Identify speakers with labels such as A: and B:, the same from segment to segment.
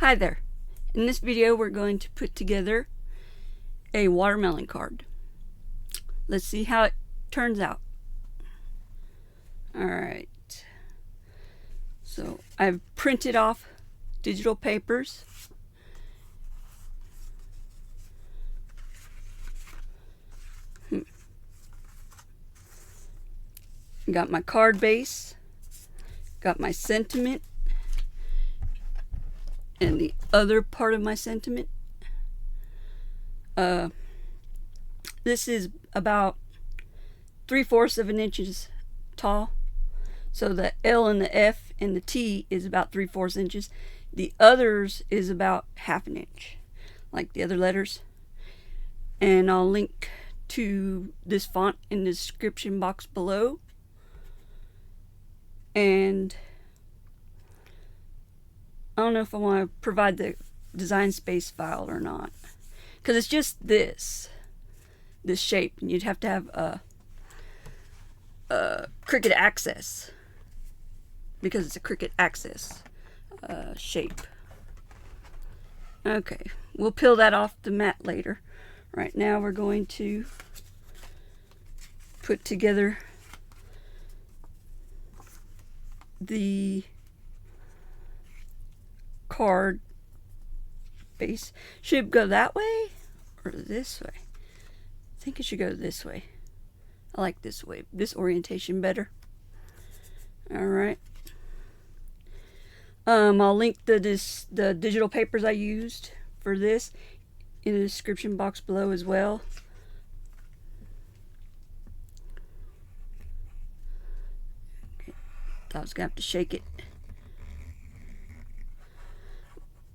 A: Hi there. In this video we're going to put together a watermelon card. Let's see how it turns out. Alright, so I've printed off digital papers. Got my card base, got my sentiment, and the other part of my sentiment. This is about 3/4 of an inch tall. So the L and the F and the T is about 3/4 inches. The others is about 1/2 inch, like the other letters. And I'll link to this font in the description box below. And I don't know if I want to provide the design space file or not, because it's just this shape, and you'd have to have a Cricut Access, because it's a Cricut Access shape. Okay, we'll peel that off the mat later. Right now we're going to put together the card base. Should it go that way or this way? I think it should go this way. I like this way, this orientation better. Alright. I'll link the digital papers I used for this in the description box below as well. Okay. I was gonna have to shake it.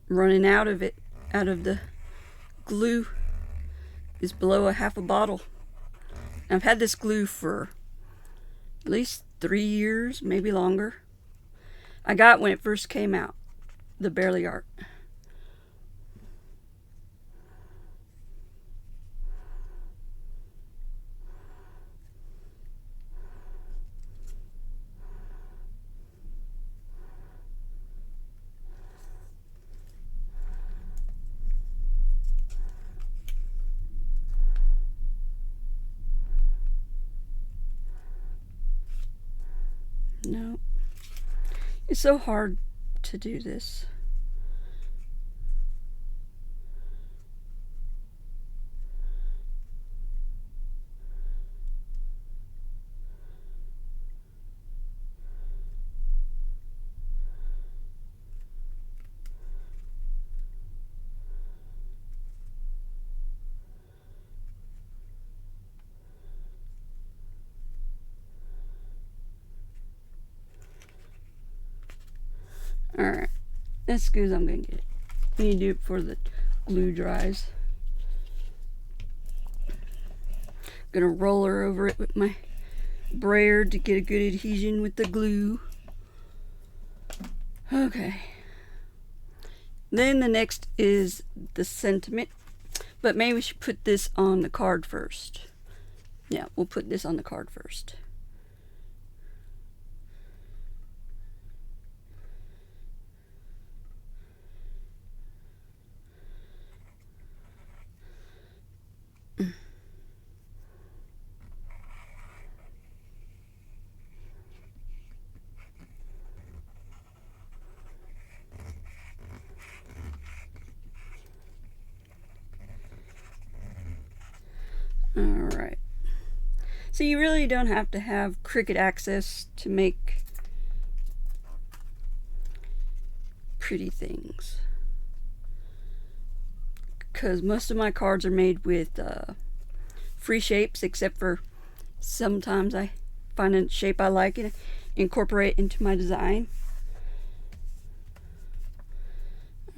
A: Running out of the glue is below 1/2 bottle. I've had this glue for at least 3 years, maybe longer. I got it when it first came out, the Barely Art. No, it's so hard to do this. Alright, that's as good as I'm going to get it. I need to do it before the glue dries. Gonna roll her over it with my brayer to get a good adhesion with the glue. Okay. Then the next is the sentiment. But maybe we should put this on the card first. Yeah, we'll put this on the card first. Alright. So you really don't have to have Cricut Access to make pretty things, because most of my cards are made with free shapes, except for sometimes I find a shape I like and incorporate it into my design.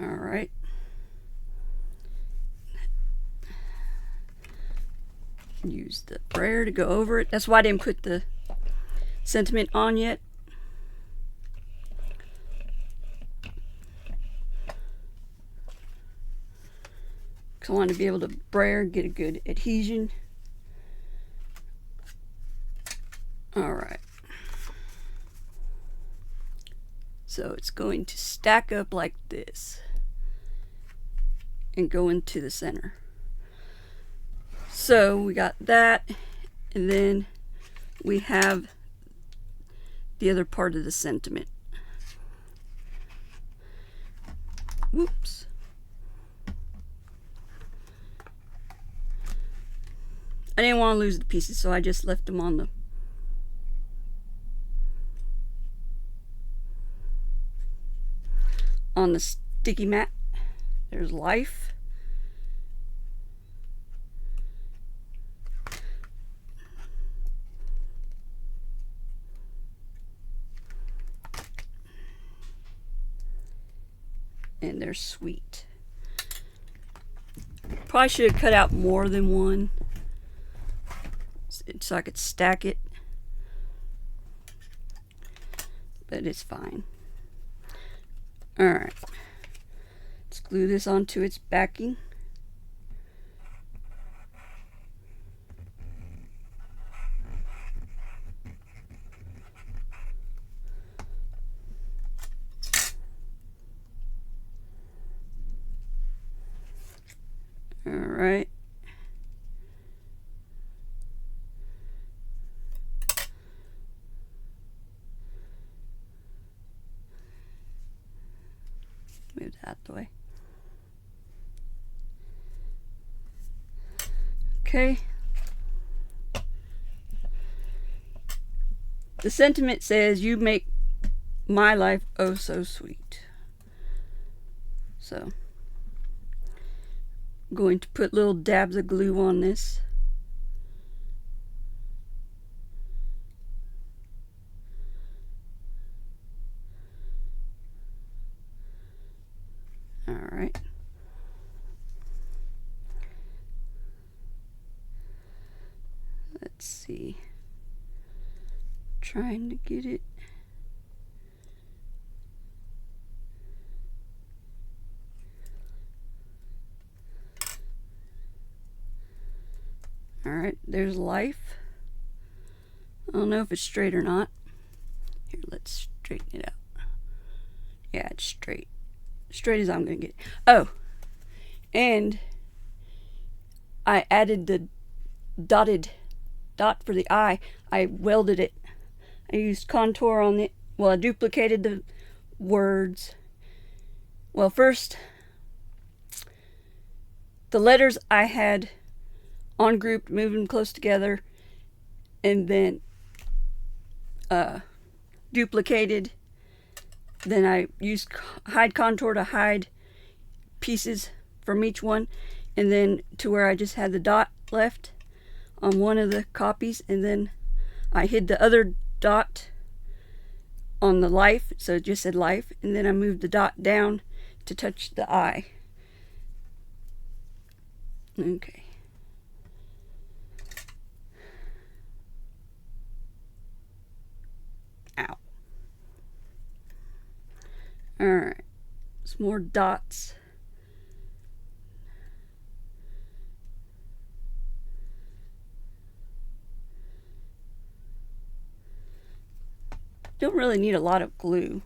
A: Alright. Use the brayer to go over it. That's why I didn't put the sentiment on yet. Because I want to be able to brayer, get a good adhesion. Alright. So it's going to stack up like this. and go into the center. So we got that, and then we have the other part of the sentiment. Whoops. I didn't want to lose the pieces, so I just left them on the sticky mat. There's life. And they're sweet. Probably should have cut out more than one so I could stack it, but it's fine. Alright, let's glue this onto its backing. Alright. Move that out the way. Okay. The sentiment says, "You make my life oh so sweet." So I'm going to put little dabs of glue on this. Alright. Let's see. Trying to get it. Alright, there's life. I don't know if it's straight or not. Here, let's straighten it out. Yeah, it's straight. Straight as I'm gonna get it. Oh, and I added the dotted dot for the eye. I welded it. I used contour on it. Well, I duplicated the words. Well, first, the letters I had on grouped, moving close together, and then duplicated. Then I used hide contour to hide pieces from each one, and then to where I just had the dot left on one of the copies, and then I hid the other dot on the life, so it just said life, and then I moved the dot down to touch the eye. Okay. Ow. Alright, some more dots. Don't really need a lot of glue.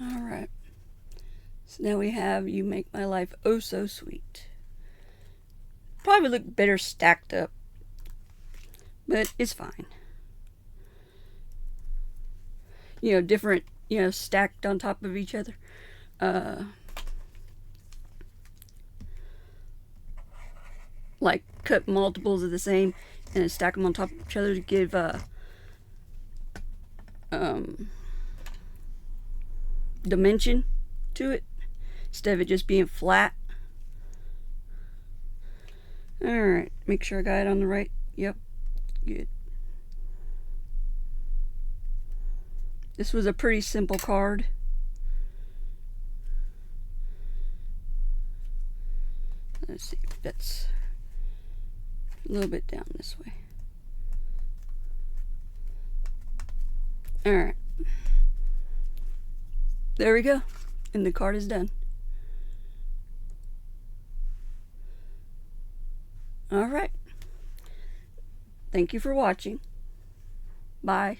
A: Alright, so now we have "You Make My Life Oh So Sweet." Probably look better stacked up, but it's fine. You know, different, you know, stacked on top of each other. Like cut multiples of the same and then stack them on top of each other to give dimension to it instead of it just being flat. Alright, make sure I got it on the right. Yep, good. This was a pretty simple card. Let's see if that's a little bit down this way. Alright. There we go. And the card is done. All right. Thank you for watching. Bye.